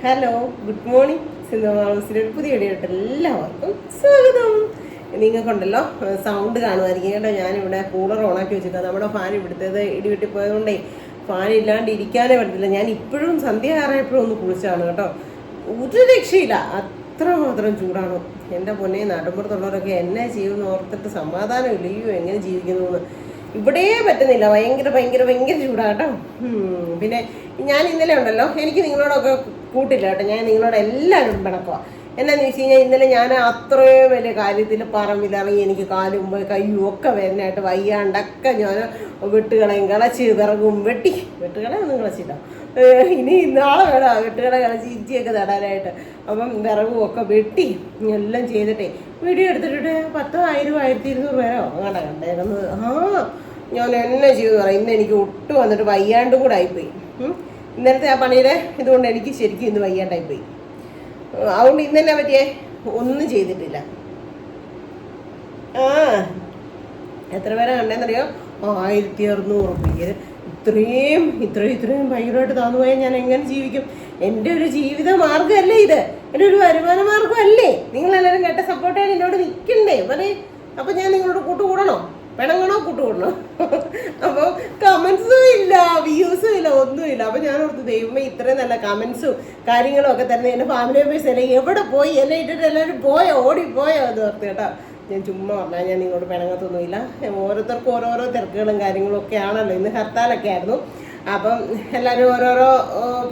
Hello, good morning. Sindhu ഹൗസിലെ ഒരു പുതിയ വീഡിയോട്ട് എല്ലാവർക്കും സ്വാഗതം. നിങ്ങൾക്കുണ്ടല്ലോ സൗണ്ട് കാണുമായിരിക്കും കേട്ടോ. ഞാനിവിടെ കൂളർ ഓണാക്കി വെച്ചിട്ടാണ്. നമ്മുടെ ഫാൻ ഇവിടുത്തേത് ഇടിവെട്ടി പോയതുകൊണ്ടേ ഫാൻ ഇല്ലാണ്ട് ഇരിക്കാനേ പറ്റത്തില്ല. ഞാൻ ഇപ്പോഴും സന്ധ്യ ആറായപ്പോഴും ഒന്ന് കുളിച്ചാണ് കേട്ടോ. ഒരു രക്ഷയില്ല, അത്രമാത്രം ചൂടാണ്. എൻ്റെ പൊന്നെ, നാട്ടുമ്പുറത്തുള്ളവരൊക്കെ എന്നെ ചെയ്യുമെന്ന് ഓർത്തിട്ട് സമാധാനം ഇല്ലയോ, എങ്ങനെ ജീവിക്കുന്നു എന്ന്. ഇവിടെ പറ്റുന്നില്ല, ഭയങ്കര ഭയങ്കര ഭയങ്കര ചൂടാട്ടോ. പിന്നെ ഞാൻ ഇന്നലെ ഉണ്ടല്ലോ, എനിക്ക് നിങ്ങളോടൊക്കെ കൂട്ടില്ല കേട്ടോ. ഞാൻ നിങ്ങളോട് എല്ലാവരും പിണക്കുക. എന്നാന്ന് വെച്ച് കഴിഞ്ഞാൽ ഇന്നലെ ഞാൻ അത്രയും വലിയ കാര്യത്തിൽ പറമ്പിലിറങ്ങി എനിക്ക് കാലും കയ്യും ഒക്കെ വരുന്നതായിട്ട് വയ്യാണ്ടൊക്കെ ഞാൻ വെട്ടുകളയും കിളച്ച് വിറകും വെട്ടുകളയൊന്നും കിളച്ചില്ല. ഇനി നാളെ വേണം വെട്ടുകള കിളച്ച് ഇഞ്ചിയൊക്കെ നടാനായിട്ട്. അപ്പം വിറകും ഒക്കെ വെട്ടി എല്ലാം ചെയ്തിട്ടേ വീഡിയോ എടുത്തിട്ട് 10,000 1200 പേരോ അങ്ങനെ കണ്ടേക്കുന്നത്. ഞാൻ എന്നെ ചെയ്തെന്ന് പറയാം. ഇന്ന് എനിക്ക് ഒട്ടും വന്നിട്ട് വയ്യാണ്ടും കൂടെ ആയിപ്പോയി. ഇന്നലത്തെ ആ പണിയുടെ ഇതുകൊണ്ട് എനിക്ക് ശരിക്കും ഇന്ന് വയ്യാണ്ടായിപ്പോയി. അതുകൊണ്ട് ഇന്നെന്നെ പറ്റിയേ ഒന്നും ചെയ്തിട്ടില്ല. എത്ര പേരെ കണ്ടേന്നറിയോ? 1600 പേര്. ഇത്രയും ഭയങ്കരമായിട്ട് താന്നു പോയാൽ ഞാൻ എങ്ങനെ ജീവിക്കും? എൻ്റെ ഒരു ജീവിത മാർഗ്ഗമല്ലേ ഇത്, എൻ്റെ ഒരു വരുമാന മാർഗ്ഗമല്ലേ? നിങ്ങളെല്ലാവരും കേട്ട സപ്പോർട്ട് ചെയ്യാൻ എന്നോട് നിൽക്കണ്ടേ പറയേ. അപ്പം ഞാൻ നിങ്ങളോട് കൂട്ടുകൂടണോ, പിണങ്ങണോ, കൂട്ടുകൂടണോ? അപ്പോൾ കമൻസും ഇല്ല, വ്യൂസും ഇല്ല, ഒന്നുമില്ല. അപ്പം ഞാൻ ഓർത്ത്, ദൈവമേ, ഇത്രയും നല്ല കമൻസും കാര്യങ്ങളും ഒക്കെ തന്നെ എൻ്റെ ഫാമിലി മെമ്പേഴ്സ് എല്ലാം എവിടെ പോയി, എന്നെ ഇട്ടിട്ട് എല്ലാവരും ഓടിപ്പോയോ എന്ന് ഓർത്ത് കേട്ടോ. ഞാൻ ചുമ്മാ പറഞ്ഞാൽ ഞാൻ നിങ്ങളോട് പിണങ്ങത്തൊന്നുമില്ല. ഓരോരുത്തർക്കും ഓരോരോ തിരക്കുകളും കാര്യങ്ങളും ഒക്കെ ആണല്ലോ. ഇന്ന് ഹർത്താലൊക്കെ ആയിരുന്നു. അപ്പം എല്ലാവരും ഓരോരോ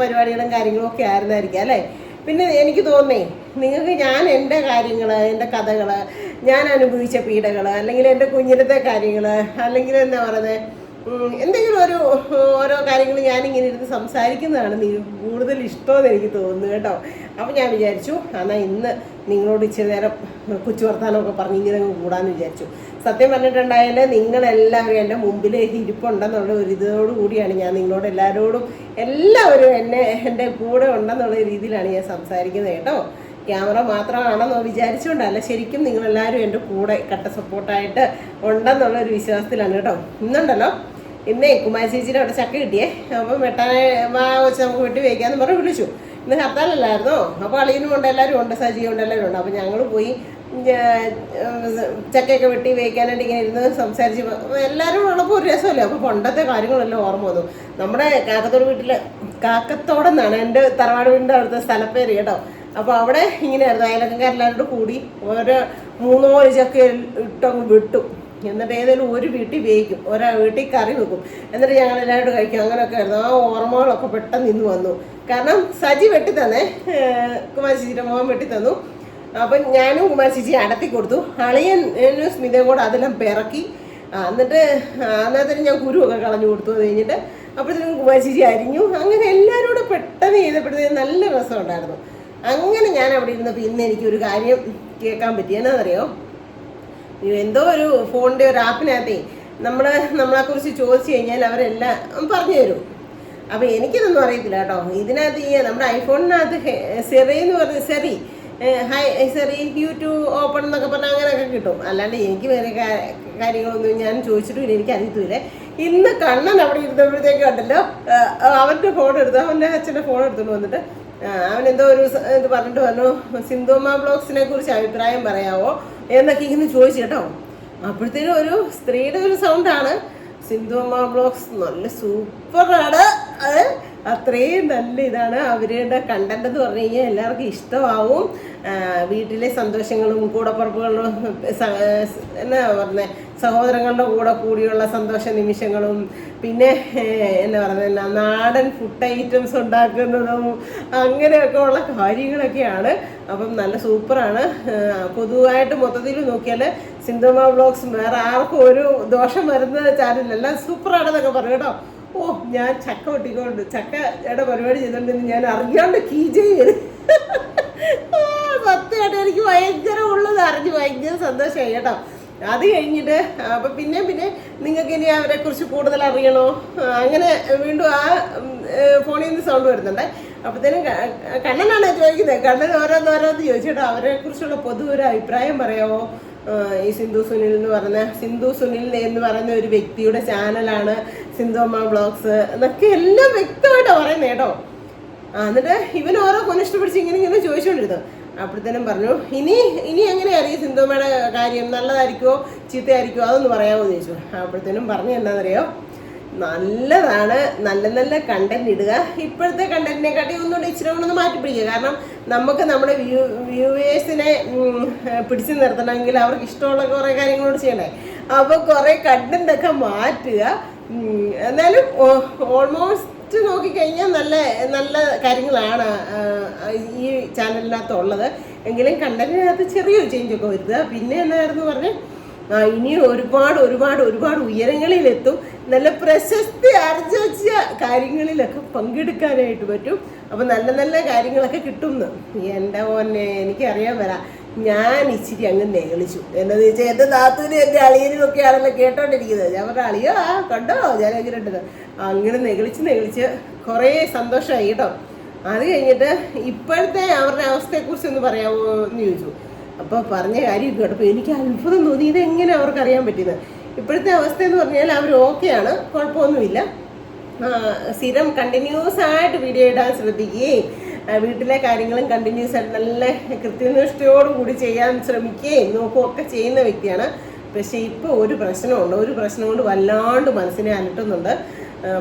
പരിപാടികളും കാര്യങ്ങളും ഒക്കെ ആയിരുന്നായിരിക്കും അല്ലേ. പിന്നെ എനിക്ക് തോന്നേ, നിങ്ങൾക്ക് ഞാൻ എൻ്റെ കാര്യങ്ങൾ, എൻ്റെ കഥകൾ, ഞാൻ അനുഭവിച്ച പീഡകൾ, അല്ലെങ്കിൽ എൻ്റെ കുഞ്ഞിലത്തെ കാര്യങ്ങൾ, അല്ലെങ്കിൽ എന്താ പറയുന്നത്, എന്തെങ്കിലും ഓരോ കാര്യങ്ങൾ ഞാനിങ്ങനെ ഇരുന്ന് സംസാരിക്കുന്നതാണ് നിങ്ങൾക്ക് കൂടുതൽ ഇഷ്ടമെന്ന് എനിക്ക് തോന്നുന്നു കേട്ടോ. അപ്പോൾ ഞാൻ വിചാരിച്ചു, എന്നാൽ ഇന്ന് നിങ്ങളോട് ഇച്ചിരി നേരം കൊച്ചു വർത്താനമൊക്കെ പറഞ്ഞ് ഇങ്ങനെ കൂടാമെന്ന് വിചാരിച്ചു. സത്യം പറഞ്ഞിട്ടുണ്ടായാൽ നിങ്ങളെല്ലാവരും എൻ്റെ മുമ്പിൽ ഇരിപ്പുണ്ടെന്നുള്ള ഒരു ഇതോടു കൂടിയാണ് ഞാൻ നിങ്ങളോട് എല്ലാവരും എൻ്റെ കൂടെ ഉണ്ടെന്നുള്ള രീതിയിലാണ് ഞാൻ സംസാരിക്കുന്നത് കേട്ടോ. ക്യാമറ മാത്രമാണെന്നോ വിചാരിച്ചുകൊണ്ടല്ല, ശരിക്കും നിങ്ങളെല്ലാവരും എൻ്റെ കൂടെ കട്ട സപ്പോർട്ടായിട്ട് ഉണ്ടെന്നുള്ളൊരു വിശ്വാസത്തിലാണ് കേട്ടോ. ഇന്നുണ്ടല്ലോ, ഇന്നേ കുമാരി ചേച്ചിയുടെ അവിടെ ചക്ക കിട്ടിയേ. അപ്പം വെച്ച് നമുക്ക് വെട്ടി വയ്ക്കാമെന്ന് പറഞ്ഞ് വിളിച്ചു. ഇന്ന് ഹർത്താലല്ലായിരുന്നോ? അപ്പോൾ അളിയനും ഉണ്ട്, എല്ലാവരും ഉണ്ട്, സജിയുണ്ട്, എല്ലാവരും ഉണ്ട്. അപ്പോൾ ഞങ്ങൾ പോയി ചക്കയൊക്കെ വെട്ടി വയ്ക്കാനായിട്ട് ഇങ്ങനെ ഇരുന്ന് സംസാരിച്ച് എല്ലാവരും ഉള്ളപ്പോൾ ഒരു രസമല്ലേ. അപ്പോൾ പണ്ടത്തെ കാര്യങ്ങളെല്ലാം ഓർമ്മ വന്നു. നമ്മുടെ കാക്കത്തോടെന്നാണ് എൻ്റെ തറവാട് വീടിൻ്റെ അവിടുത്തെ സ്ഥലപ്പേര് കേട്ടോ. അപ്പോൾ അവിടെ ഇങ്ങനെയായിരുന്നു, അയലക്കാരെല്ലാവരും കൂടി ഓരോ 3 ചക്ക ഇട്ടങ്ങ് വിട്ടും. എന്നിട്ട് ഏതെങ്കിലും ഒരു വീട്ടിൽ വേവിക്കും, വീട്ടിൽ കറി വെക്കും, എന്നിട്ട് ഞങ്ങൾ എല്ലാവരും കഴിക്കും. അങ്ങനെയൊക്കെ ആയിരുന്നു. ആ ഓർമ്മകളൊക്കെ പെട്ടെന്ന് ഇന്ന് വന്നു. കാരണം സജി വെട്ടിത്തന്നേ, കുമാരി ചേച്ചിയുടെ മോൻ വെട്ടിത്തന്നു. അപ്പം ഞാനും കുമാരി ചേച്ചി അടത്തി കൊടുത്തു. അളിയനും സ്മിതയും കൂടെ അതെല്ലാം പിറക്കി. എന്നിട്ട് അന്നേരത്തിന് ഞാൻ കുരുവൊക്കെ കളഞ്ഞു കൊടുത്തു. അത് കഴിഞ്ഞിട്ട് അപ്പോഴത്തേക്കും കുമാരി ചേച്ചി അരിഞ്ഞു. അങ്ങനെ എല്ലാവരും കൂടെ പെട്ടെന്ന് ചെയ്തപ്പോഴത്തേക്കും നല്ല രസമുണ്ടായിരുന്നു. അങ്ങനെ ഞാൻ അവിടെ ഇരുന്നപ്പോൾ ഇന്ന് എനിക്കൊരു കാര്യം കേൾക്കാൻ പറ്റി. എന്നാണെന്നറിയോ? എന്തോ ഒരു ഫോണിൻ്റെ ഒരു ആപ്പിനകത്തേ നമ്മളെക്കുറിച്ച് ചോദിച്ചു കഴിഞ്ഞാൽ അവരെല്ലാം പറഞ്ഞു തരും. അപ്പോൾ എനിക്കിതൊന്നും അറിയത്തില്ല കേട്ടോ. ഇതിനകത്ത് നമ്മുടെ ഐഫോണിനകത്ത് സെറി എന്ന് പറഞ്ഞ സെറി യൂട്യൂബ് ഓപ്പൺ എന്നൊക്കെ പറഞ്ഞാൽ അങ്ങനെയൊക്കെ കിട്ടും. അല്ലാണ്ട് എനിക്ക് വേറെ കാര്യങ്ങളൊന്നും ഞാൻ ചോദിച്ചിട്ടും എനിക്ക് അറിയത്തില്ലേ. ഇന്ന് കണ്ണൻ അവിടെ ഇരുന്നപ്പോഴത്തേക്ക് ഉണ്ടല്ലോ, അവൻ്റെ ഫോൺ എടുത്തു, അവൻ്റെ അച്ഛൻ്റെ ഫോൺ എടുത്തുകൊണ്ട് വന്നിട്ട് അവനെന്തോ ഒരു ഇത് പറഞ്ഞിട്ട് പറഞ്ഞു, സിന്ധുമ്മ ബ്ലോഗ്സിനെ കുറിച്ച് അഭിപ്രായം പറയാമോ എന്നൊക്കെ ഇങ്ങനെ ചോദിച്ചു കേട്ടോ. അപ്പോഴത്തേനും ഒരു സ്ത്രീയുടെ ഒരു സൗണ്ടാണ്. സിന്ധുമ്മ ബ്ലോഗ്സ് നല്ല സൂപ്പറാണ്, അത്രയും നല്ല ഇതാണ്. അവരുടെ കണ്ടന്റ് എന്ന് പറഞ്ഞു കഴിഞ്ഞാൽ എല്ലാവർക്കും ഇഷ്ടമാവും. വീട്ടിലെ സന്തോഷങ്ങളും കൂടപ്പുറപ്പുകളും എന്നാ പറഞ്ഞത്, സഹോദരങ്ങളുടെ കൂടെ കൂടിയുള്ള സന്തോഷ നിമിഷങ്ങളും, പിന്നെ എന്നാ പറയുന്നത്, നാടൻ ഫുഡ് ഐറ്റംസ് ഉണ്ടാക്കുന്നതും അങ്ങനെയൊക്കെ ഉള്ള കാര്യങ്ങളൊക്കെയാണ്. അപ്പം നല്ല സൂപ്പറാണ്. പൊതുവായിട്ട് മൊത്തത്തിൽ നോക്കിയാൽ സിന്ധുമ്മ ബ്ലോഗ്സ് വേറെ ആർക്കും ഒരു ദോഷം വരുന്ന ചാനലല്ല, സൂപ്പറാണെന്നൊക്കെ പറയും കേട്ടോ. ഞാൻ ചക്ക വെട്ടിക്കൊണ്ട് ചക്കയുടെ പരിപാടി ചെയ്തോണ്ടിരുന്ന് ഞാൻ അറിയാണ്ട് കീ ചെയ്ത് സത്യമായിട്ട് എനിക്ക് ഭയങ്കര ഉള്ളത് അറിഞ്ഞ് ഭയങ്കര സന്തോഷമായി കേട്ടോ. അത് കഴിഞ്ഞിട്ട് അപ്പം പിന്നെ നിങ്ങൾക്ക് ഇനി അവരെക്കുറിച്ച് കൂടുതൽ അറിയണോ, അങ്ങനെ വീണ്ടും ആ ഫോണിൽ നിന്ന് സൗണ്ട് വരുന്നുണ്ട്. അപ്പോഴത്തേനും കണ്ണനാണ് ചോദിക്കുന്നത്. കണ്ണൻ ഓരോന്ന് ചോദിച്ചിട്ടോ, അവരെക്കുറിച്ചുള്ള പൊതു ഒരു അഭിപ്രായം പറയാമോ? ഈ സിന്ധു സുനിൽ എന്ന് പറയുന്ന ഒരു വ്യക്തിയുടെ ചാനലാണ് സിന്ധുമ്മ ബ്ലോഗ്സ് എന്നൊക്കെ എല്ലാം വ്യക്തമായിട്ടാണ് പറയുന്നത് കേട്ടോ. എന്നിട്ട് ഇവൻ ഓരോ കൊനിഷ്ട പിടിച്ച് ഇങ്ങനെ ചോദിച്ചുകൊണ്ടിരുന്നു. അപ്പോഴത്തേനും പറഞ്ഞു, ഇനി എങ്ങനെ അറിയാം സിന്ധുമ്മയുടെ കാര്യം, നല്ലതായിരിക്കുമോ ചീത്തയായിരിക്കുമോ അതൊന്ന് പറയാമോ എന്ന് ചോദിച്ചു. അപ്പോഴത്തേനും പറഞ്ഞു എന്താണെന്നറിയോ, നല്ലതാണ്, നല്ല നല്ല കണ്ടന്റ് ഇടുക, ഇപ്പോഴത്തെ കണ്ടന്റിനെക്കാട്ടി ഒന്നുകൂടി ഇച്ചിരി കൊണ്ടൊന്ന് മാറ്റി പിടിക്കുക. കാരണം നമുക്ക് നമ്മുടെ വ്യൂവേഴ്സിനെ പിടിച്ചു നിർത്തണമെങ്കിൽ അവർക്ക് ഇഷ്ടമുള്ള കുറേ കാര്യങ്ങളോട് ചെയ്യണേ. അപ്പോൾ കുറേ കണ്ടന്റൊക്കെ മാറ്റുക. എന്നാലും ഓൾമോസ്റ്റ് നോക്കിക്കഴിഞ്ഞാൽ നല്ല നല്ല കാര്യങ്ങളാണ് ഈ ചാനലിനകത്തുള്ളത്. എങ്കിലും കണ്ടന്റിനകത്ത് ചെറിയൊരു ചേഞ്ചൊക്കെ വരുത്തുക. പിന്നെ എന്തായിരുന്നു പറഞ്ഞ് ഇനിയും ഒരുപാട് ഒരുപാട് ഒരുപാട് ഉയരങ്ങളിലെത്തും, നല്ല പ്രശസ്തി ആർജിച്ച കാര്യങ്ങളിലൊക്കെ പങ്കെടുക്കാനായിട്ട് പറ്റും. അപ്പം നല്ല നല്ല കാര്യങ്ങളൊക്കെ കിട്ടുമെന്ന്. എൻ്റെ മോനെ എനിക്കറിയാൻ വരാം. ഞാൻ ഇച്ചിരി അങ്ങ് നെകളിച്ചു. എന്താണെന്ന് വെച്ചാൽ എൻ്റെ നാത്തൂനും എൻ്റെ അളിയനും ഒക്കെ ആണല്ലോ കേട്ടോണ്ടിരിക്കുന്നത്. ഞാൻ പറഞ്ഞ അളിയോ കണ്ടോ ഞാൻ എങ്ങനെ ഉണ്ടത്, അങ്ങനെ നെകളിച്ച് കുറേ സന്തോഷമായി കേട്ടോ. അത് കഴിഞ്ഞിട്ട് ഇപ്പോഴത്തെ അവരുടെ അവസ്ഥയെക്കുറിച്ച് ഒന്ന് പറയാമോ എന്ന് ചോദിച്ചു. അപ്പോൾ പറഞ്ഞ കാര്യം കേട്ടപ്പോൾ എനിക്ക് അത്ഭുതം തോന്നി, ഇതെങ്ങനെ അവർക്ക് അറിയാൻ പറ്റിയത്. ഇപ്പോഴത്തെ അവസ്ഥ എന്ന് പറഞ്ഞാൽ അവർ ഓക്കെയാണ്, കുഴപ്പമൊന്നുമില്ല. സ്ഥിരം കണ്ടിന്യൂസ് ആയിട്ട് വീഡിയോ ഇടാൻ ശ്രദ്ധിക്കുകയും വീട്ടിലെ കാര്യങ്ങളും കണ്ടിന്യൂസ് ആയിട്ട് നല്ല കൃത്യനിഷ്ഠയോടുകൂടി ചെയ്യാൻ ശ്രമിക്കുകയും നോക്കുകയൊക്കെ ചെയ്യുന്ന വ്യക്തിയാണ്. പക്ഷേ ഇപ്പോൾ ഒരു പ്രശ്നമുണ്ട്, ഒരു പ്രശ്നം കൊണ്ട് വല്ലാണ്ട് മനസ്സിനെ അലട്ടുന്നുണ്ട്,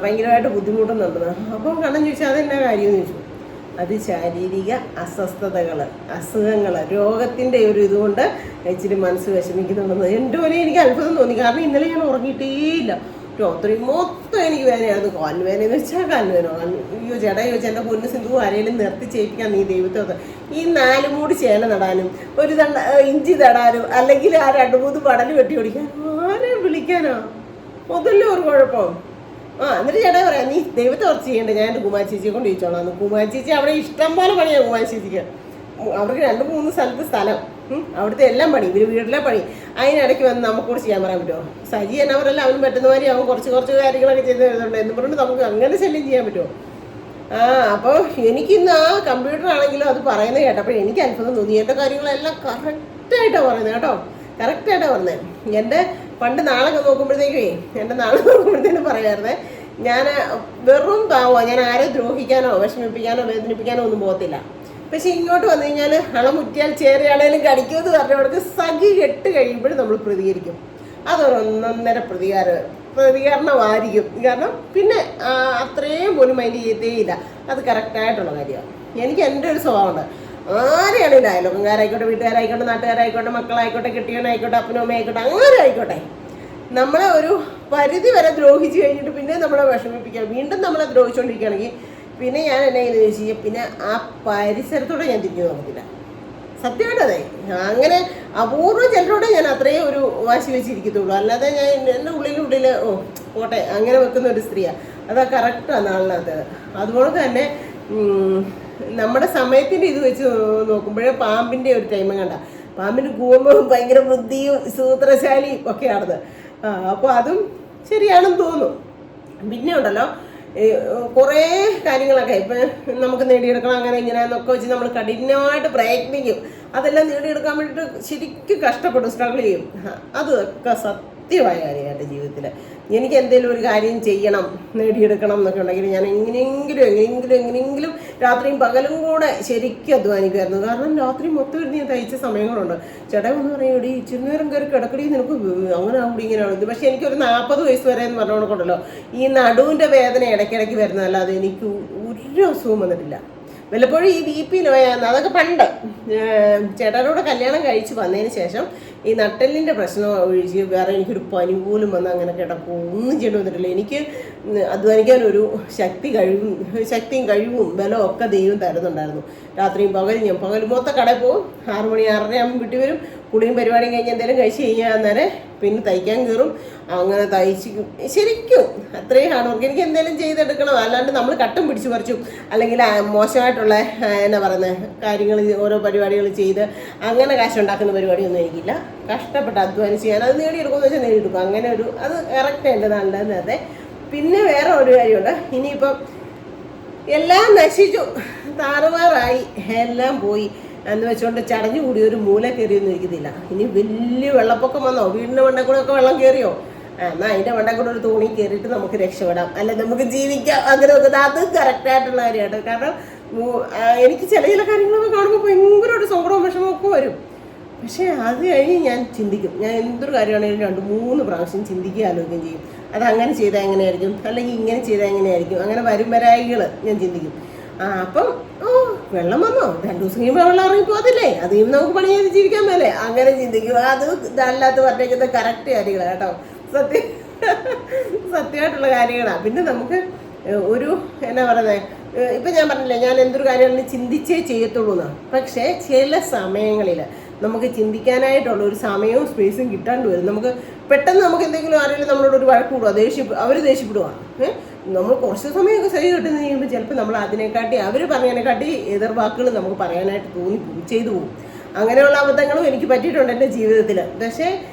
ഭയങ്കരമായിട്ട് ബുദ്ധിമുട്ടുന്നുണ്ട്. അപ്പോൾ കണ്ണം ചോദിച്ചാൽ അതെന്നാ കാര്യമെന്ന് ചോദിച്ചു. അത് ശാരീരിക അസ്വസ്ഥതകൾ, അസുഖങ്ങൾ, രോഗത്തിൻ്റെ ഒരു ഇതുകൊണ്ട് ഇച്ചിരി മനസ്സ് വിഷമിക്കുന്നുണ്ടെന്ന്. എൻ്റെ പോലെ എനിക്ക് അത്ഭുതം തോന്നി. കാരണം ഇന്നലെ ഞാൻ ഉറങ്ങിയിട്ടേയില്ല, രാത്രി മൊത്തം എനിക്ക് വേദനയായിരുന്നു. കാലിന് വേദനയെന്ന് വെച്ചാൽ കാലിന് വേദന. അയ്യോ ചേട്ടാ ചോദിച്ചാൽ എൻ്റെ പൊന്നു സിന്ധു ആരെങ്കിലും നിർത്തി ചെയ്യിപ്പിക്കാൻ നീ ദൈവത്തെ. ഈ 4 മൂടി ചേന നടാനും ഒരു ഇഞ്ചി നടാനും അല്ലെങ്കിൽ ആ 2-3 പടൽ വെട്ടി ഓടിക്കാനും ആരെ വിളിക്കാനോ? അതല്ലേ ഒരു കുഴപ്പം. എന്നിട്ട് ചേട്ടാ പറയാം, നീ ദൈവത്തെ കുറച്ച് ചെയ്യണ്ടേ, ഞാൻ എൻ്റെ കുമാരി ചേച്ചിയെ കൊണ്ട് ചോദിച്ചോളാം. കുമാരി ചേച്ചി അവിടെ ഇഷ്ടം പോലെ പണിയാണ് കുമാരി ചേച്ചിക്ക്. അവർക്ക് 2-3 സ്ഥലത്ത് സ്ഥലം, അവിടുത്തെ എല്ലാം പണി, ഇവർ വീട്ടിലെ പണി. അതിനിടയ്ക്ക് വന്ന് നമുക്കൂടെ ചെയ്യാൻ പറയാൻ പറ്റുമോ? സജി എന്നാ പറയല്ല, അവന് പറ്റുന്ന മാതിരി അവൻ കുറച്ച് കാര്യങ്ങളൊക്കെ ചെയ്ത് തരുന്നുണ്ട് എന്ന് പറഞ്ഞിട്ട് നമുക്ക് അങ്ങനെ ശല്യം ചെയ്യാൻ പറ്റുമോ? അപ്പോൾ എനിക്കിന്ന് ആ കമ്പ്യൂട്ടർ ആണെങ്കിലും അത് പറയുന്നത് കേട്ടപ്പോൾ എനിക്ക് അത്ഭുതം തോന്നി. എൻ്റെ കാര്യങ്ങളെല്ലാം കറക്റ്റായിട്ടാണ് പറയുന്നത് കേട്ടോ, കറക്റ്റായിട്ടാണ് പറഞ്ഞത്. എൻ്റെ പണ്ട് നാളൊക്കെ നോക്കുമ്പോഴത്തേനും പറയായിരുന്നേ, ഞാൻ വെറും പാവോ, ഞാൻ ആരെ ദ്രോഹിക്കാനോ വിഷമിപ്പിക്കാനോ വേദനിപ്പിക്കാനോ ഒന്നും പോകത്തില്ല. പക്ഷെ ഇങ്ങോട്ട് വന്നു കഴിഞ്ഞാൽ അളമുറ്റിയാൽ ചേരയാണേലും കടിക്കുമെന്ന് പറഞ്ഞവർക്ക് സഖി കെട്ട് കഴിയുമ്പോഴും നമ്മൾ പ്രതികരിക്കും. അതൊരൊന്നൊന്നര പ്രതികരണമായിരിക്കും. കാരണം പിന്നെ അത്രയും പോലും മൈൻഡ് ചെയ്യത്തേയില്ല. അത് കറക്റ്റായിട്ടുള്ള കാര്യമാണ്. എനിക്ക് എൻ്റെ ഒരു സ്വഭാവമുണ്ട്. ആരെയാണെങ്കിലും അയൽവക്കംകാരായിക്കോട്ടെ, വീട്ടുകാരായിക്കോട്ടെ, നാട്ടുകാരായിക്കോട്ടെ, മക്കളായിക്കോട്ടെ, കെട്ടിയവനായിക്കോട്ടെ, അപ്പനും അമ്മയായിക്കോട്ടെ, അങ്ങനെ ആയിക്കോട്ടെ, നമ്മളെ ഒരു പരിധി വരെ ദ്രോഹിച്ച് കഴിഞ്ഞിട്ട് പിന്നെ നമ്മളെ വിഷമിപ്പിക്കുക, വീണ്ടും നമ്മളെ ദ്രോഹിച്ചുകൊണ്ടിരിക്കുകയാണെങ്കിൽ പിന്നെ ഞാൻ എന്നെ ചോദിച്ചു പിന്നെ ആ പരിസരത്തോടെ ഞാൻ തിരിഞ്ഞു നോക്കത്തില്ല. സത്യമായിട്ടതെ. അങ്ങനെ അപൂർവം ചിലരോടെ ഞാൻ അത്രയും ഒരു വാശി വെച്ചിരിക്കത്തുള്ളൂ. അല്ലാതെ ഞാൻ എൻ്റെ ഉള്ളിൽ പോട്ടെ അങ്ങനെ വെക്കുന്ന ഒരു സ്ത്രീയാണ്. അതാ കറക്റ്റാണ് നാളിനകത്ത്. അതുപോലെ തന്നെ നമ്മുടെ സമയത്തിൻ്റെ ഇത് വെച്ച് നോക്കുമ്പോഴേ പാമ്പിൻ്റെ ഒരു ടൈം കണ്ട, പാമ്പിന് കൂമ്പും ഭയങ്കര ബുദ്ധിയും സൂത്രശാലിയും ഒക്കെയാണത്. അപ്പോൾ അതും ശരിയാണെന്ന് തോന്നുന്നു. പിന്നെ ഉണ്ടല്ലോ കുറേ കാര്യങ്ങളൊക്കെ ഇപ്പം നമുക്ക് നേടിയെടുക്കണം, അങ്ങനെ ഇങ്ങനെയെന്നൊക്കെ വെച്ച് നമ്മൾ കഠിനമായിട്ട് പ്രയത്നിക്കും. അതെല്ലാം നേടിയെടുക്കാൻ വേണ്ടിയിട്ട് ശരിക്കും കഷ്ടപ്പെടും, സ്ട്രഗിൾ ചെയ്യും. അതൊക്കെ സത്യമായ കാര്യമാണ് ജീവിതത്തിൽ. എനിക്ക് എന്തെങ്കിലും ഒരു കാര്യം ചെയ്യണം, നേടിയെടുക്കണം എന്നൊക്കെ ഉണ്ടെങ്കിൽ ഞാൻ എങ്ങനെയെങ്കിലും രാത്രിയും പകലും കൂടെ ശരിക്കും അധ്വാനിക്കുമായിരുന്നു. കാരണം രാത്രി മൊത്തം ഇരുന്ന് ഞാൻ തയ്ച്ച സമയങ്ങളുണ്ട്. ചേട്ടാ ഒന്ന് പറയും, എടി ഇച്ചിരി നേരം കയറി കിടക്കടി, നിനക്ക് അങ്ങനെ ആവുമ്പോൾ ഇങ്ങനെയാണ്. പക്ഷേ എനിക്കൊരു 40 വയസ്സ് വരെ എന്ന് പറഞ്ഞുകൊണ്ടല്ലോ ഈ നടുവിൻ്റെ വേദന ഇടയ്ക്കിടയ്ക്ക് വരുന്നതല്ലാതെ എനിക്ക് ഒരു അസുഖം വന്നിട്ടില്ല. വല്ലപ്പോഴും ഈ BP ലോയാന്ന്, അതൊക്കെ പണ്ട് ചേട്ടനോട് കല്യാണം കഴിച്ച് വന്നതിന് ശേഷം ഈ നട്ടെല്ലിൻ്റെ പ്രശ്നം ഒഴിച്ച് വേറെ എനിക്കൊരു പനി പോലും വന്ന് അങ്ങനെ കിടക്കും ഒന്നും ചെയ്യേണ്ടി വന്നിട്ടില്ല. എനിക്ക് അധ്വാനിക്കാനൊരു ശക്തിയും കഴിവും ബലവും ഒക്കെ ദൈവം തരുന്നുണ്ടായിരുന്നു. രാത്രിയും പകലും ഞാൻ പകൽ മൊത്തം കടയിൽ പോകും. 6 മണി 6:30 ആകുമ്പോൾ വീട്ടിൽ വരും. കുളിയും പരിപാടിയും കഴിഞ്ഞ് എന്തെങ്കിലും കഴിച്ച് കഴിഞ്ഞാൽ അന്നേരം പിന്നെ തയ്ക്കാൻ കയറും. അങ്ങനെ തയ്ച്ചിക്കും. ശരിക്കും അത്രയും ഹാർഡ് വർക്ക്. എനിക്ക് എന്തെങ്കിലും ചെയ്തെടുക്കണം. അല്ലാണ്ട് നമ്മൾ കട്ടും പിടിച്ചു പറിച്ചു അല്ലെങ്കിൽ മോശമായിട്ടുള്ള എന്നാ പറയുന്നത് കാര്യങ്ങൾ ഓരോ പരിപാടികൾ ചെയ്ത് അങ്ങനെ കാശുണ്ടാക്കുന്ന പരിപാടിയൊന്നും എനിക്കില്ല. കഷ്ടപ്പെട്ട് അധ്വാനിച്ച് ഞാൻ അത് നേടിയെടുക്കുമെന്ന് വെച്ചാൽ നേടിയെടുക്കും. അങ്ങനെ ഒരു അത് കറക്റ്റ് എൻ്റെ നല്ലത്. പിന്നെ വേറെ ഒരു കാര്യമുണ്ട്. ഇനിയിപ്പം എല്ലാം നശിച്ചു, താറുമാറായി, എല്ലാം പോയി എന്ന് വെച്ചുകൊണ്ട് ചടഞ്ഞു കൂടി ഒരു മൂല കയറിയൊന്നും ഇരിക്കുന്നില്ല. ഇനി വലിയ വെള്ളപ്പൊക്കം വന്നോ, വീടിൻ്റെ മണ്ടയിൽ കൂടെ ഒക്കെ വെള്ളം കയറിയോ, എന്നാൽ അതിൻ്റെ മണ്ടയിൽ കൂടെ ഒരു തോണി കയറിയിട്ട് നമുക്ക് രക്ഷപ്പെടാം, അല്ലെ നമുക്ക് ജീവിക്കാം. അങ്ങനെ നോക്കുന്നത് അത് കറക്റ്റായിട്ടുള്ള കാര്യമാണ്. കാരണം എനിക്ക് ചില കാര്യങ്ങളൊക്കെ കാണുമ്പോൾ ഭയങ്കര ഒരു സങ്കടവും വിഷമമൊക്കെ വരും. പക്ഷേ അത് കഴിഞ്ഞ് ഞാൻ ചിന്തിക്കും. ഞാൻ എന്തൊരു കാര്യമാണെങ്കിലും 2-3 പ്രാവശ്യം ചിന്തിക്കുക, ആലോചിക്കുകയും ചെയ്യും. അതങ്ങനെ ചെയ്താൽ എങ്ങനെയായിരിക്കും, അല്ലെങ്കിൽ ഇങ്ങനെ ചെയ്താൽ എങ്ങനെയായിരിക്കും, അങ്ങനെ വരായികൾ ഞാൻ ചിന്തിക്കും. അപ്പം വെള്ളം വന്നോ, 2 ദിവസം കഴിയുമ്പോൾ വെള്ളം ഇറങ്ങിപ്പോകത്തില്ലേ, അത് നമുക്ക് പണി ചെയ്ത് ജീവിക്കാൻ മേലെ, അങ്ങനെ ചിന്തിക്കും. അത് ഇതല്ലാത്ത പറഞ്ഞേക്കുന്നത് കറക്റ്റ് കാര്യങ്ങളാണ് കേട്ടോ, സത്യമായിട്ടുള്ള കാര്യങ്ങളാണ്. പിന്നെ നമുക്ക് ഒരു എന്നാ പറയുന്നത്, ഇപ്പം ഞാൻ പറഞ്ഞില്ലേ, ഞാൻ എന്തൊരു കാര്യമാണെങ്കിലും ചിന്തിച്ചേ ചെയ്യത്തുള്ളൂ എന്നാണ്. പക്ഷേ ചില സമയങ്ങളിൽ നമുക്ക് ചിന്തിക്കാനായിട്ടുള്ള ഒരു സമയവും സ്പേസും കിട്ടാണ്ട് വരും. നമുക്ക് പെട്ടെന്ന് നമുക്ക് എന്തെങ്കിലും ആരെങ്കിലും നമ്മളോട് ഒരു വഴക്ക് കൂടുക, അവർ ദേഷ്യപ്പെടുവാണ്. നമ്മൾ കുറച്ച് സമയമൊക്കെ സഹി കിട്ടുന്ന കഴിയുമ്പോൾ ചിലപ്പോൾ നമ്മൾ അതിനെക്കാട്ടി അവർ പറഞ്ഞതിനെക്കാട്ടി എതിർവാക്കുകൾ നമുക്ക് പറയാനായിട്ട് ചെയ്തു പോകും. അങ്ങനെയുള്ള അബദ്ധങ്ങളും എനിക്ക് പറ്റിയിട്ടുണ്ട് എൻ്റെ ജീവിതത്തിൽ. പക്ഷേ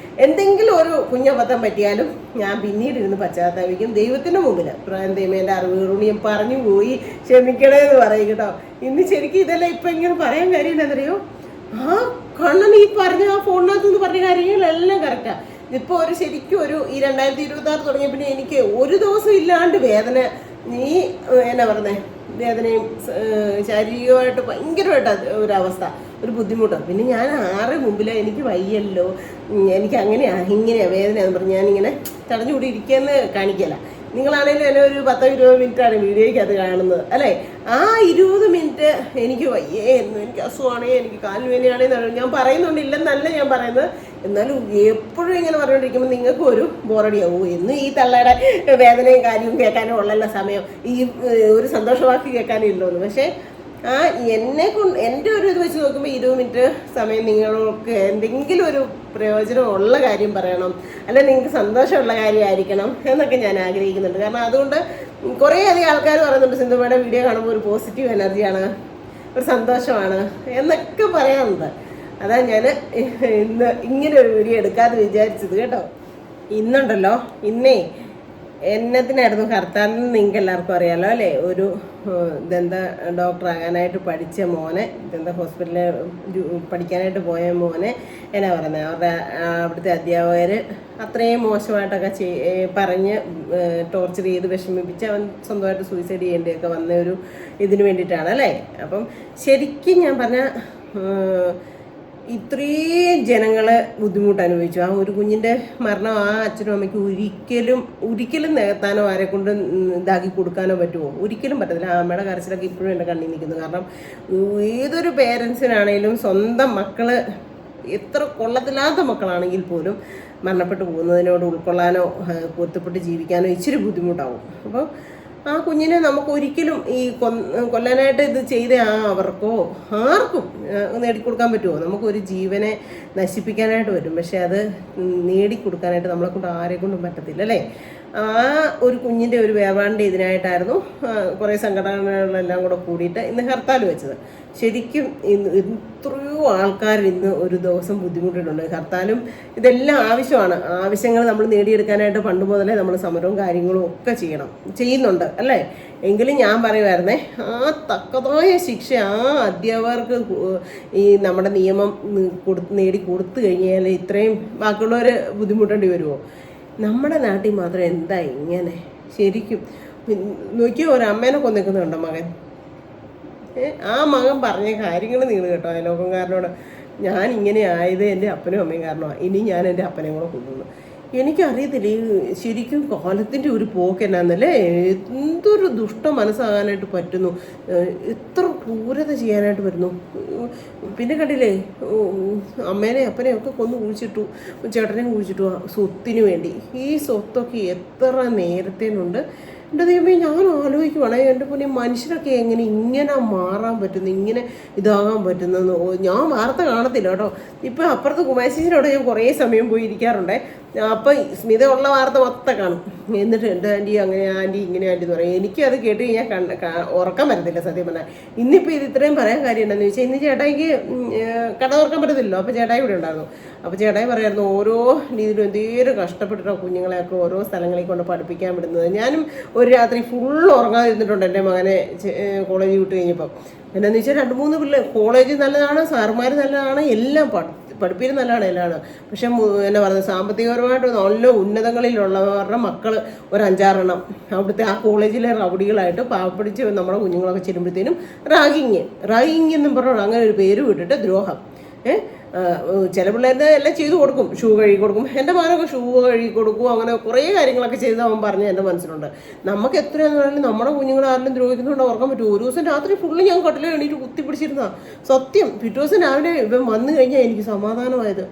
എന്തെങ്കിലും ഒരു കുഞ്ഞബദ്ധം പറ്റിയാലും ഞാൻ പിന്നീട് ഇരുന്ന് പശ്ചാത്തപിക്കും ദൈവത്തിൻ്റെ മുമ്പിൽ. ദൈവം എൻ്റെ അറിവുകളോട് ഞാൻ പറഞ്ഞു പോയി, ക്ഷമിക്കണേ എന്ന് പറയും കേട്ടോ. ഇന്ന് ശരിക്കും ഇതെല്ലാം ഇപ്പം ഇങ്ങനെ പറയാൻ കാര്യം എന്താണെന്നറിയോ, കണ്ണൻ ഈ പറഞ്ഞ ഫോണിനകത്ത് നിന്ന് പറഞ്ഞ കാര്യങ്ങളെല്ലാം കറക്റ്റാണ്. ഇപ്പോൾ ശരിക്കും ഈ 2026 തുടങ്ങിയ പിന്നെ എനിക്ക് ഒരു ദിവസം ഇല്ലാണ്ട് വേദന, എന്നാ പറയുന്നത്, വേദനയും ശാരീരികമായിട്ട് ഭയങ്കരമായിട്ട് ഒരവസ്ഥ, ഒരു ബുദ്ധിമുട്ടാണ്. പിന്നെ ഞാൻ മുമ്പിൽ എനിക്ക് വയ്യല്ലോ, എനിക്ക് അങ്ങനെയാണ് ഇങ്ങനെയാണ് വേദനയാന്ന് പറഞ്ഞ് ഞാനിങ്ങനെ തടഞ്ഞുകൂടി ഇരിക്കുകയെന്ന് കാണിക്കല. നിങ്ങളാണെങ്കിലും എന്നെ ഒരു 10-20 മിനിറ്റാണ് വീഡിയോയ്ക്ക് അത് കാണുന്നത് അല്ലേ. ആ 20 മിനിറ്റ് എനിക്ക് വയ്യേ എന്ന്, എനിക്ക് അസുഖമാണേ, എനിക്ക് കാലുവേദനയാണേന്ന് ഞാൻ പറയുന്നുണ്ട്, ഇല്ലെന്നല്ല ഞാൻ പറയുന്നത്. എന്നാലും എപ്പോഴും ഇങ്ങനെ പറഞ്ഞുകൊണ്ടിരിക്കുമ്പോൾ നിങ്ങൾക്കും ഒരു ബോറടിയാവും. എന്ന് ഈ തള്ളയുടെ വേദനയും കാര്യവും കേൾക്കാനും ഉള്ളല്ല സമയം, ഈ ഒരു സന്തോഷവാക്ക് കേൾക്കാനും ഇല്ലോന്ന്. പക്ഷേ എൻ്റെ ഒരു ഇത് വെച്ച് നോക്കുമ്പോൾ 20 മിനിറ്റ് സമയം നിങ്ങൾക്ക് എന്തെങ്കിലും ഒരു പ്രയോജനമുള്ള കാര്യം പറയണം, അല്ലെങ്കിൽ നിങ്ങൾക്ക് സന്തോഷമുള്ള കാര്യമായിരിക്കണം എന്നൊക്കെ ഞാൻ ആഗ്രഹിക്കുന്നുണ്ട്. കാരണം അതുകൊണ്ട് കുറേ അധികം ആൾക്കാർ പറയുന്നുണ്ട്, സിന്ധുമ്മയുടെ വീഡിയോ കാണുമ്പോൾ ഒരു പോസിറ്റീവ് എനർജിയാണ്, ഒരു സന്തോഷമാണ് എന്നൊക്കെ പറയാറുണ്ട്. അതാ ഞാൻ ഇന്ന് ഇങ്ങനെ ഒരു വീഡിയോ എടുക്കാതെ വിചാരിച്ചത് കേട്ടോ. ഇന്നുണ്ടല്ലോ, ഇന്നേ എന്നതിനായിരുന്നു ഹർത്താലിന് നിങ്ങൾക്ക് എല്ലാവർക്കും അറിയാമല്ലോ അല്ലേ. ഒരു ദന്ത ഡോക്ടറാകാനായിട്ട് പഠിച്ച മോനെ, ദന്ത ഹോസ്പിറ്റലിൽ പഠിക്കാനായിട്ട് പോയ മോനെ എന്നാ പറയുന്നത്, അവിടുത്തെ അധ്യാപകർ അത്രയും മോശമായിട്ടൊക്കെ പറഞ്ഞ് ടോർച്ചർ ചെയ്ത് വിഷമിപ്പിച്ച് അവൻ സ്വന്തമായിട്ട് സൂയിസൈഡ് ചെയ്യേണ്ടിയൊക്കെ വന്ന ഒരു ഇതിന് വേണ്ടിയിട്ടാണ് അല്ലേ. അപ്പം ശരിക്കും ഞാൻ പറഞ്ഞ ഇത്രയും ജനങ്ങൾ ബുദ്ധിമുട്ട് അനുഭവിച്ചു. ആ ഒരു കുഞ്ഞിൻ്റെ മരണം ആ അച്ഛനും അമ്മയ്ക്ക് ഒരിക്കലും നികത്താനോ ആരെ കൊണ്ട് ഇതാക്കി കൊടുക്കാനോ പറ്റുമോ? ഒരിക്കലും പറ്റത്തില്ല. ആ അമ്മയുടെ കരച്ചിലൊക്കെ ഇപ്പോഴും എൻ്റെ കണ്ണിൽ നിൽക്കുന്നു. കാരണം ഏതൊരു പേരൻസിനാണേലും സ്വന്തം മക്കൾ എത്ര കൊള്ളത്തില്ലാത്ത മക്കളാണെങ്കിൽ പോലും മരണപ്പെട്ടു പോകുന്നതിനോട് ഉൾക്കൊള്ളാനോ പൊരുത്തപ്പെട്ട് ജീവിക്കാനോ ഇച്ചിരി ബുദ്ധിമുട്ടാവും. അപ്പോൾ ആ കുഞ്ഞിനെ നമുക്ക് ഒരിക്കലും ഈ കൊല്ലാനായിട്ട് ഇത് ചെയ്ത അവർക്കോ ആർക്കും നേടിക്കൊടുക്കാൻ പറ്റുമോ? നമുക്കൊരു ജീവനെ നശിപ്പിക്കാനായിട്ട് പറ്റും, പക്ഷെ അത് നേടിക്കൊടുക്കാനായിട്ട് നമ്മളെ കൊണ്ട് ആരെ കൊണ്ടും പറ്റത്തില്ല അല്ലേ. ആ ഒരു കുഞ്ഞിൻ്റെ ഒരു വേവാണ്ട് ഇതിനായിട്ടായിരുന്നു കുറേ സംഘടനകളെല്ലാം കൂടെ കൂടിയിട്ട് ഇന്ന് ഹർത്താൽ വെച്ചത്. ശരിക്കും എത്രയോ ആൾക്കാർ ഇന്ന് ഒരു ദിവസം ബുദ്ധിമുട്ടിട്ടുണ്ട്. ഹർത്താലും ഇതെല്ലാം ആവശ്യമാണ്. ആവശ്യങ്ങൾ നമ്മൾ നേടിയെടുക്കാനായിട്ട് പണ്ട് മുതലേ നമ്മൾ സമരവും കാര്യങ്ങളും ഒക്കെ ചെയ്യുന്നുണ്ട് അല്ലേ. എങ്കിലും ഞാൻ പറയുമായിരുന്നേ, ആ തക്കതായ ശിക്ഷ ആ അധ്യാപകർക്ക് ഈ നമ്മുടെ നിയമം നേടി കൊടുത്തു കഴിഞ്ഞാൽ ഇത്രയും ബാക്കിയുള്ളവർ ബുദ്ധിമുട്ടേണ്ടി വരുമോ? നമ്മുടെ നാട്ടിൽ മാത്രം എന്താ ഇങ്ങനെ? ശരിക്കും നോക്കിയോ, ഒരമ്മേനെ കൊന്നിക്കുന്നുണ്ടോ മകൻ? ആ മകൻ പറഞ്ഞ കാര്യങ്ങൾ നിങ്ങൾ കേട്ടോ അയലോകംകാരനോട്, ഞാൻ ഇങ്ങനെ ആയത് എൻ്റെ അപ്പനും അമ്മയും കാരണമാണ്, ഇനി ഞാൻ എൻ്റെ അപ്പനെയും കൂടെ കൊല്ലുന്നു. എനിക്കറിയത്തില്ല ഈ ശരിക്കും കാലത്തിൻ്റെ ഒരു പോക്ക് എന്നാന്നല്ലേ. എന്തൊരു ദുഷ്ട മനസ്സാകാനായിട്ട് പറ്റുന്നു, എത്ര ക്രൂരത ചെയ്യാനായിട്ട് വരുന്നു. പിന്നെ കണ്ടില്ലേ, അമ്മേനെ അപ്പനെയും ഒക്കെ കൊന്നു കുഴിച്ചിട്ടു, ചേട്ടനെയും കുഴിച്ചിട്ടു സ്വത്തിന് വേണ്ടി. ഈ സ്വത്തൊക്കെ എത്ര നേരത്തേനുണ്ട്. എൻ്റെ ദൈവമേ, ഞാൻ ആലോചിക്കുവാണ്, എൻ്റെ പോലെ മനുഷ്യരൊക്കെ എങ്ങനെ ഇങ്ങനെ മാറാൻ പറ്റുന്നു, ഇങ്ങനെ ഇതാകാൻ പറ്റുന്നെന്ന്. ഞാൻ വാർത്ത കാണത്തില്ല കേട്ടോ. ഇപ്പം അപ്പുറത്ത് കുമാശിച്ചിനോട് ഞാൻ കുറേ സമയം പോയി ഇരിക്കാറുണ്ട്. അപ്പം സ്മിത ഉള്ള വാർത്ത മൊത്തം കാണും. എന്നിട്ട് എൻ്റെ ആൻറ്റി അങ്ങനെ ആൻറ്റി ഇങ്ങനെ ആൻറ്റി എന്ന് പറയും. എനിക്കത് കേട്ട് കഴിഞ്ഞാൽ ഉറക്കം വരത്തില്ല സത്യം പറഞ്ഞാൽ. ഇന്നിപ്പോൾ ഇത് ഇത്രയും പറയാൻ കാര്യം എന്താണെന്ന് ചോദിച്ചാൽ, ഇന്ന് ചേട്ടായിക്ക് കട തുറക്കാൻ പറ്റത്തില്ലല്ലോ. അപ്പോൾ ചേട്ടായി ഇവിടെ ഉണ്ടായിരുന്നു. അപ്പോൾ ചേട്ടായി പറയായിരുന്നു, ഓരോ രീതിയിലും എന്തേലും കഷ്ടപ്പെട്ടിട്ടോ കുഞ്ഞുങ്ങളെയൊക്കെ ഓരോ സ്ഥലങ്ങളിൽ കൊണ്ട് പഠിപ്പിക്കാൻ വിടുന്നത്. ഞാനും ഒരു രാത്രി ഫുള്ള് ഉറങ്ങാതിരുന്നിട്ടുണ്ട് എൻ്റെ മകനെ കോളേജിൽ വിട്ട് കഴിഞ്ഞപ്പം. എന്നാന്ന് വെച്ചാൽ 2-3 പിള്ളേർ, കോളേജ് നല്ലതാണ്, സാറുമാർ നല്ലതാണ്, എല്ലാം പഠിപ്പിന് നല്ലതാണ് എല്ലാമാണ്. പക്ഷെ എന്നാ പറയുന്നത്, സാമ്പത്തികപരമായിട്ട് നല്ല ഉന്നതങ്ങളിലുള്ളവരുടെ മക്കൾ ഒരു 5-6 അവിടുത്തെ ആ കോളേജിലെ റൗഡികളായിട്ട് പാവപ്പിടിച്ച് നമ്മുടെ കുഞ്ഞുങ്ങളൊക്കെ ചെല്ലുമ്പോഴത്തേനും റാഗിങ് എന്നും പറഞ്ഞു അങ്ങനെ ഒരു പേര് വിട്ടിട്ട് ദ്രോഹം. ചില പിള്ളേരുടെ എല്ലാം ചെയ്തു കൊടുക്കും, ഷൂ കഴുകി കൊടുക്കും. എൻ്റെ മകനൊക്കെ ഷൂ കഴുകി കൊടുക്കും, അങ്ങനെ കുറേ കാര്യങ്ങളൊക്കെ ചെയ്ത് അവൻ പറഞ്ഞ് എൻ്റെ മനസ്സിലുണ്ട്. നമുക്ക് എത്രയാന്ന് പറഞ്ഞാലും നമ്മുടെ കുഞ്ഞുങ്ങളെ ആരെങ്കിലും ദ്രോഹിക്കുന്നുണ്ട് ഓർക്കാൻ പറ്റും. ഒരു ദിവസം രാത്രി ഫുള്ള് ഞാൻ കട്ടിൽ എണീറ്റ് കുത്തിപ്പിടിച്ചിരുന്ന സത്യം. പിറ്റേ ദിവസം രാവിലെ ഇവൻ വന്നു കഴിഞ്ഞാൽ എനിക്ക് സമാധാനമായത്.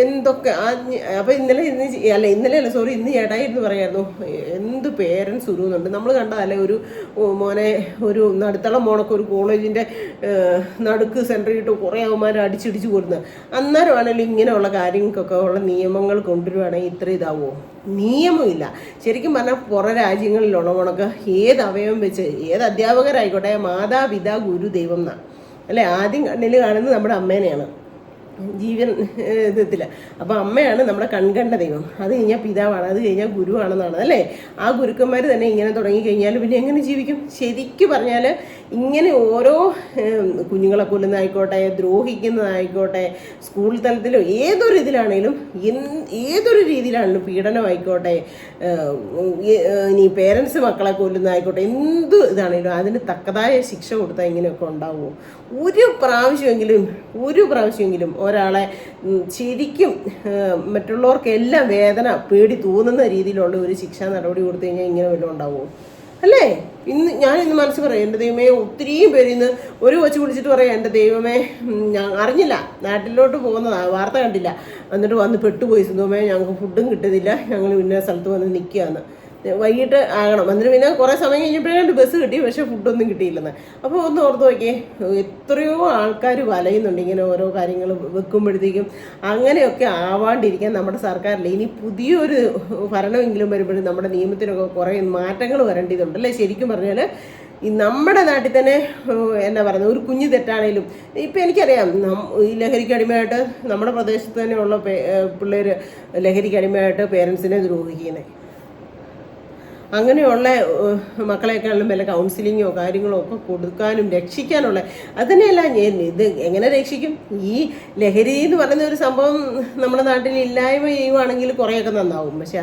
എന്തൊക്കെ അപ്പം ഇന്നലെ ഇന്ന് ചേട്ടായി ഇരുന്ന് പറയായിരുന്നു, എന്ത് പേരൻസ് ഉരുവുന്നുണ്ട്. നമ്മൾ കണ്ടതല്ലേ ഒരു മോനെ, ഒരു നടുത്തളം മോണൊക്കെ ഒരു കോളേജിൻ്റെ നടുക്ക് സെൻറ്ററിൽ ഇട്ട് കുറേ അവന്മാർ അടിച്ചിടിച്ച് പോരുന്നത്. അന്നേരമാണെങ്കിലും ഇങ്ങനെയുള്ള കാര്യങ്ങൾക്കൊക്കെ ഉള്ള നിയമങ്ങൾ കൊണ്ടുവരുവാണെങ്കിൽ ഇത്ര ഇതാവുമോ? നിയമമില്ല. ശരിക്കും പറഞ്ഞാൽ പുറം രാജ്യങ്ങളിലുള്ള കണക്ക് ഏത് അവയവം വെച്ച് ഏത് അധ്യാപകരായിക്കോട്ടെ, മാതാപിതാ ഗുരു ദൈവം എന്നാണ് അല്ലേ. ആദ്യം കണ്ണിൽ കാണുന്നത് നമ്മുടെ അമ്മേനെയാണ് ജീവൻ വിധത്തിൽ. അപ്പോൾ അമ്മയാണ് നമ്മുടെ കൺകണ്ട ദൈവം, അത് കഴിഞ്ഞാൽ പിതാവാണ്, അത് കഴിഞ്ഞാൽ ഗുരുവാണെന്നാണ് അല്ലേ. ആ ഗുരുക്കന്മാർ തന്നെ ഇങ്ങനെ തുടങ്ങിക്കഴിഞ്ഞാൽ പിന്നെ എങ്ങനെ ജീവിക്കും? ശരിക്കും പറഞ്ഞാൽ ഇങ്ങനെ ഓരോ കുഞ്ഞുങ്ങളെ കൊല്ലുന്നതായിക്കോട്ടെ, ദ്രോഹിക്കുന്നതായിക്കോട്ടെ, സ്കൂൾ തലത്തിലോ ഏതൊരു ഇതിലാണെങ്കിലും ഏതൊരു രീതിയിലാണെങ്കിലും പീഡനമായിക്കോട്ടെ, ഇനി പേരൻസ് മക്കളെ കൊല്ലുന്നതായിക്കോട്ടെ, എന്ത് ഇതാണെങ്കിലും അതിന് തക്കതായ ശിക്ഷ കൊടുത്താൽ ഇങ്ങനെയൊക്കെ ഉണ്ടാവുമോ? ഒരു പ്രാവശ്യമെങ്കിലും ഒരാളെ ശരിക്കും മറ്റുള്ളവർക്കെല്ലാം വേദന പേടി തോന്നുന്ന രീതിയിലുള്ള ഒരു ശിക്ഷാ നടപടി കൊടുത്തു കഴിഞ്ഞാൽ ഇങ്ങനെ വല്ലതും ഉണ്ടാവുമോ? അല്ലേ? ഇന്ന് മനസ്സ് പറയാം, എൻ്റെ ദൈവമേ, ഒത്തിരിയും പേര് ഇന്ന് ഒരു കൊച്ചു വിളിച്ചിട്ട് പറയാം, എൻ്റെ ദൈവമേ ഞാൻ അറിഞ്ഞില്ല, നാട്ടിലോട്ട് പോകുന്നതാണ്, വാർത്ത കണ്ടില്ല, എന്നിട്ട് വന്ന് പെട്ടുപോയി, സുഖമേ ഞങ്ങൾക്ക് ഫുഡും കിട്ടുന്നില്ല, ഞങ്ങൾ ഇന്ന സ്ഥലത്ത് വന്ന് നിൽക്കുകയെന്ന്. വൈകിട്ട് ആകണം, എന്നിട്ട് പിന്നെ കുറേ സമയം കഴിഞ്ഞപ്പോഴേ ബസ് കിട്ടി, പക്ഷെ ഫുഡൊന്നും കിട്ടിയില്ലെന്ന്. അപ്പോൾ ഒന്ന് ഓർത്ത് നോക്കിയേ, എത്രയോ ആൾക്കാർ വലയുന്നുണ്ട് ഇങ്ങനെ ഓരോ കാര്യങ്ങൾ വെക്കുമ്പോഴത്തേക്കും. അങ്ങനെയൊക്കെ ആവാണ്ടിരിക്കാൻ നമ്മുടെ സർക്കാരിൽ ഇനി പുതിയൊരു ഭരണമെങ്കിലും വരുമ്പോഴും നമ്മുടെ നിയമത്തിനൊക്കെ കുറേ മാറ്റങ്ങൾ വരേണ്ടതുണ്ട് അല്ലേ. ശരിക്കും പറഞ്ഞാൽ ഈ നമ്മുടെ നാട്ടിൽ തന്നെ എന്നാ പറയുന്നത്, ഒരു കുഞ്ഞ് തെറ്റാണേലും ഇപ്പം എനിക്കറിയാം, ഈ ലഹരിക്ക് അടിമയായിട്ട് നമ്മുടെ പ്രദേശത്ത് തന്നെയുള്ള പിള്ളേർ ലഹരിക്ക് അടിമയായിട്ട് പേരൻസിനെ ദ്രോഹിക്കുന്നത്. അങ്ങനെയുള്ള മക്കളെക്കാളും വല്ല കൗൺസിലിങ്ങോ കാര്യങ്ങളോ ഒക്കെ കൊടുക്കാനും രക്ഷിക്കാനുള്ള അതിനെയല്ല ഇത് എങ്ങനെ രക്ഷിക്കും? ഈ ലഹരി എന്ന് പറയുന്ന ഒരു സംഭവം നമ്മുടെ നാട്ടിൽ ഇല്ലായ്മ ചെയ്യുവാണെങ്കിൽ കുറേയൊക്കെ നന്നാവും. പക്ഷെ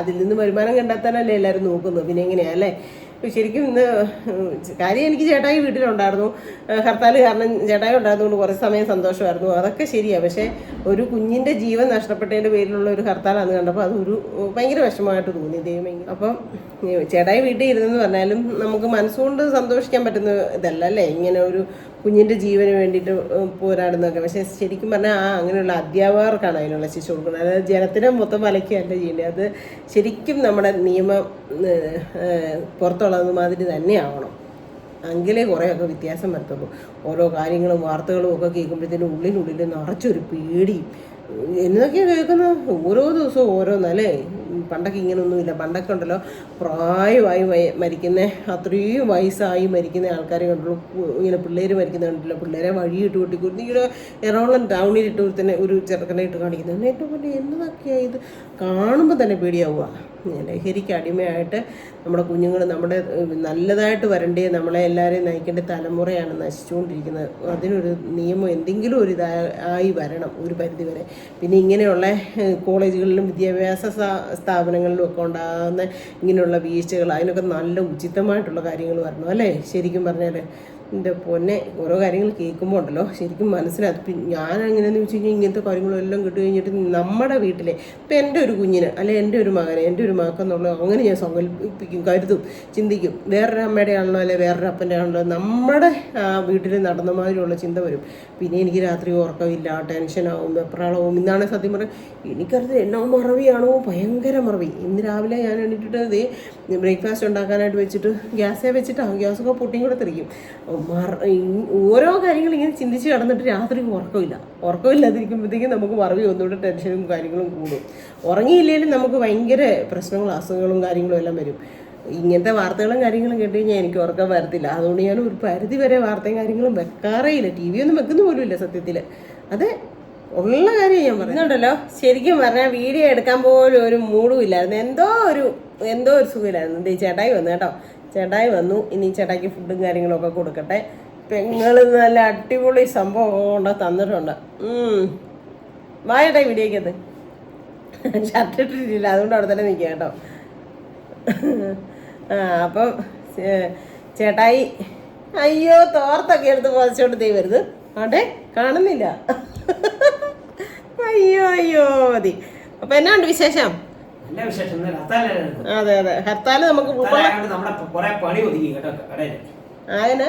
അതിൽ നിന്ന് വരുമാനം കണ്ടെത്താനല്ലേ എല്ലാവരും നോക്കുന്നത്. പിന്നെ എങ്ങനെയാ അല്ലേ. ശരിക്കും ഇന്ന് കാര്യം എനിക്ക് ചേട്ടായി വീട്ടിലുണ്ടായിരുന്നു, ഹർത്താൽ കാരണം ചേട്ടായി ഉണ്ടായിരുന്നുകൊണ്ട് കുറേ സമയം സന്തോഷമായിരുന്നു, അതൊക്കെ ശരിയാണ്. പക്ഷേ ഒരു കുഞ്ഞിൻ്റെ ജീവൻ നഷ്ടപ്പെട്ടതിൻ്റെ പേരിലുള്ള ഒരു ഹർത്താലാണെന്ന് കണ്ടപ്പോൾ അതൊരു ഭയങ്കര വിഷമമായിട്ട് തോന്നി. ദൈവമെങ്കിൽ അപ്പം ചേട്ടായി വീട്ടിൽ ഇരുന്നെന്ന് പറഞ്ഞാലും നമുക്ക് മനസ്സുകൊണ്ട് സന്തോഷിക്കാൻ പറ്റുന്ന ഇതല്ല അല്ലേ, ഇങ്ങനെ ഒരു കുഞ്ഞിൻ്റെ ജീവന് വേണ്ടിയിട്ട് പോരാടുന്നതൊക്കെ. പക്ഷേ ശരിക്കും പറഞ്ഞാൽ അങ്ങനെയുള്ള അധ്യാപകർക്കാണ് അതിനുള്ള ശിക്ഷ കൊടുക്കുന്നത്. അതായത് ജനത്തിനെ മൊത്തം വലയ്ക്കുകയല്ല ചെയ്യേണ്ടത്. അത് ശരിക്കും നമ്മുടെ നിയമം പുറത്തുള്ളത് മാതിരി തന്നെ ആവണം, എങ്കിലേ കുറേയൊക്കെ വ്യത്യാസം വരത്തുള്ളൂ. ഓരോ കാര്യങ്ങളും വാർത്തകളും ഒക്കെ കേൾക്കുമ്പോഴത്തേനും ഉള്ളിനുള്ളിൽ നിറച്ചൊരു പേടിയും എന്നതൊക്കെയാണ് കേൾക്കുന്നത്. ഓരോ ദിവസവും ഓരോന്നല്ലേ. പണ്ടൊക്കെ ഇങ്ങനെയൊന്നുമില്ല. പണ്ടൊക്കെ ഉണ്ടല്ലോ പ്രായമായി മരിക്കുന്ന, അത്രയും വയസ്സായി മരിക്കുന്ന ആൾക്കാരെ കണ്ടുള്ളൂ. ഇങ്ങനെ പിള്ളേർ മരിക്കുന്ന കണ്ടില്ല, പിള്ളേരെ വഴിയിട്ട് കൊട്ടിക്കൊടുത്ത് ഇവിടെ എറണാകുളം ടൗണിലിട്ട് തന്നെ ഒരു ചെറുക്കനെ ഇട്ട് കാണിക്കുന്നത്. ഏറ്റവും വലിയ എന്നതൊക്കെയാണ് ഇത് കാണുമ്പോൾ തന്നെ പേടിയാവുക. ലഹരിക്ക് അടിമയായിട്ട് നമ്മുടെ കുഞ്ഞുങ്ങൾ, നമ്മുടെ നല്ലതായിട്ട് വരണ്ടേ, നമ്മളെ എല്ലാവരെയും നയിക്കേണ്ട തലമുറയാണ് നശിച്ചുകൊണ്ടിരിക്കുന്നത്. അതിനൊരു നിയമം എന്തെങ്കിലും ഒരു ഇതായി വരണം ഒരു പരിധിവരെ. പിന്നെ ഇങ്ങനെയുള്ള കോളേജുകളിലും വിദ്യാഭ്യാസ സ്ഥാപനങ്ങളിലും ഒക്കെ ഉണ്ടാകുന്ന ഇങ്ങനെയുള്ള വീഴ്ചകൾ, അതിനൊക്കെ നല്ല ഉചിതമായിട്ടുള്ള കാര്യങ്ങൾ വരണം അല്ലേ. ശരിക്കും പറഞ്ഞാൽ എൻ്റെ പൊന്നെ, ഓരോ കാര്യങ്ങൾ കേൾക്കുമ്പോൾ ഉണ്ടല്ലോ ശരിക്കും മനസ്സിലാകും. ഞാൻ എങ്ങനെയാണെന്ന് വെച്ച് കഴിഞ്ഞാൽ ഇങ്ങനത്തെ കാര്യങ്ങളെല്ലാം കിട്ടി കഴിഞ്ഞിട്ട് നമ്മുടെ വീട്ടിലെ ഇപ്പം എൻ്റെ ഒരു കുഞ്ഞിന് അല്ലെ എൻ്റെ ഒരു മകനെ, എൻ്റെ ഒരു മകനെന്നുള്ള അങ്ങനെ ഞാൻ സങ്കല്പിക്കും, കരുതും, ചിന്തിക്കും. വേറൊരു അമ്മയുടെ ആണല്ലോ അല്ലെ വേറൊരു അപ്പൻ്റെ ആണല്ലോ, നമ്മുടെ ആ വീട്ടിൽ നടന്ന മാതിരിയുള്ള ചിന്ത വരും. പിന്നെ എനിക്ക് രാത്രി ഉറക്കമില്ല, ടെൻഷനാവും, വെപ്രാളവും. ഇന്നാണ് സത്യം പറഞ്ഞാൽ എനിക്കറിയാം എന്നോ മറവിയാണോ, ഭയങ്കര മറവി. ഇന്ന് രാവിലെ ഞാൻ എണീറ്റിട്ട് ബ്രേക്ക്ഫാസ്റ്റ് ഉണ്ടാക്കാനായിട്ട് വെച്ചിട്ട് വെച്ചിട്ടാണ് ഗ്യാസൊക്കെ പൊട്ടിയും കൂടെ തെറിക്കും. ഓരോ കാര്യങ്ങൾ ഇങ്ങനെ ചിന്തിച്ച് കിടന്നിട്ട് രാത്രി ഉറക്കമില്ലാതിരിക്കുമ്പോഴത്തേക്കും നമുക്ക് മറവി ഒന്നുകൂടെ ടെൻഷനും കാര്യങ്ങളും കൂടും. ഉറങ്ങിയില്ലെങ്കിലും നമുക്ക് ഭയങ്കര പ്രശ്നങ്ങളും അസുഖങ്ങളും കാര്യങ്ങളും എല്ലാം വരും. ഇങ്ങനത്തെ വാർത്തകളും കാര്യങ്ങളും കേട്ട് കഴിഞ്ഞാൽ എനിക്ക് ഉറക്കം വരത്തില്ല. അതുകൊണ്ട് ഞാൻ ഒരു പരിധി വരെ വാർത്തയും കാര്യങ്ങളും വെക്കാറേയില്ല. ടി വി ഒന്നും വെക്കുന്ന പോലും ഇല്ല സത്യത്തിൽ. അതെ, ഉള്ള കാര്യം ഞാൻ പറയുന്നുണ്ടല്ലോ. ശരിക്കും പറഞ്ഞാൽ വീഡിയോ എടുക്കാൻ പോലും ഒരു മൂഡും ഇല്ലായിരുന്നു. എന്തോ ഒരു സുഖമില്ലായിരുന്നു. ഈ ചേട്ടായി വന്നു കേട്ടോ. ചേട്ടായി വന്നു. ഇനി ചേട്ടായിക്ക് ഫുഡും കാര്യങ്ങളൊക്കെ കൊടുക്കട്ടെ. പെങ്ങൾ നല്ല അടിപൊളി സംഭവം കൊണ്ട് തന്നിട്ടുണ്ട്. വായട്ടെ വീഡിയോക്കത്. ഷർട്ട് ഇട്ടിട്ടില്ല, അതുകൊണ്ട് അവിടെ തന്നെ നിൽക്കുക കേട്ടോ. അപ്പം ചേട്ടായി അയ്യോ തോർത്തൊക്കെ എടുത്ത് പൊതിച്ചോണ്ട് ദേ വരുത്. ആട്ടെ കാണുന്നില്ല. അയ്യോ അയ്യോ മതി. അപ്പൊ എന്നാ ഉണ്ട് വിശേഷം? അതെ അതെ, ഹർത്താല് നമുക്ക് അങ്ങനെ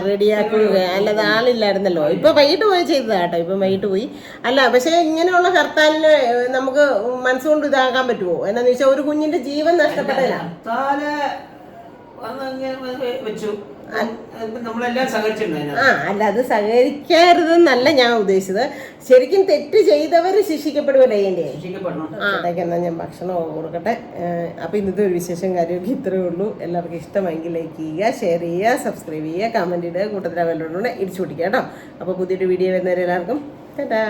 റെഡിയാക്കുക. അല്ലാതെ ആളില്ലായിരുന്നല്ലോ. ഇപ്പൊ വൈകിട്ട് പോയി ചെയ്തതാ കേട്ടോ. ഇപ്പൊ വൈകിട്ട് പോയി. അല്ല പക്ഷെ ഇങ്ങനെയുള്ള ഹർത്താലിന് നമുക്ക് മനസ്സുകൊണ്ട് ഇതാക്കാൻ പറ്റുമോ? എന്നാന്ന് വെച്ചാൽ ഒരു കുഞ്ഞിന്റെ ജീവൻ നഷ്ടപ്പെട്ടല്ല. അല്ല അത് സഹകരിക്കരുതെന്നല്ല ഞാൻ ഉദ്ദേശിച്ചത്. ശരിക്കും തെറ്റ് ചെയ്തവർ ശിക്ഷിക്കപ്പെടുമല്ലോ ചെയ്യേണ്ടേ. എന്നാ ഞാൻ ഭക്ഷണം കൊടുക്കട്ടെ. അപ്പൊ ഇന്നത്തെ ഒരു വിശേഷം കാര്യമൊക്കെ ഇത്രയേ ഉള്ളൂ. എല്ലാവർക്കും ഇഷ്ടമെങ്കിൽ ലൈക്ക് ചെയ്യുക, ഷെയർ ചെയ്യുക, സബ്സ്ക്രൈബ് ചെയ്യുക, കമന്റ് ഇടുക, കൂട്ടത്തിലെ വെല്ലോടെ ഇടിച്ചു പിടിക്കുക കേട്ടോ. അപ്പൊ പുതിയൊരു വീഡിയോ വരുന്നവരെ എല്ലാവർക്കും ടാറ്റാ.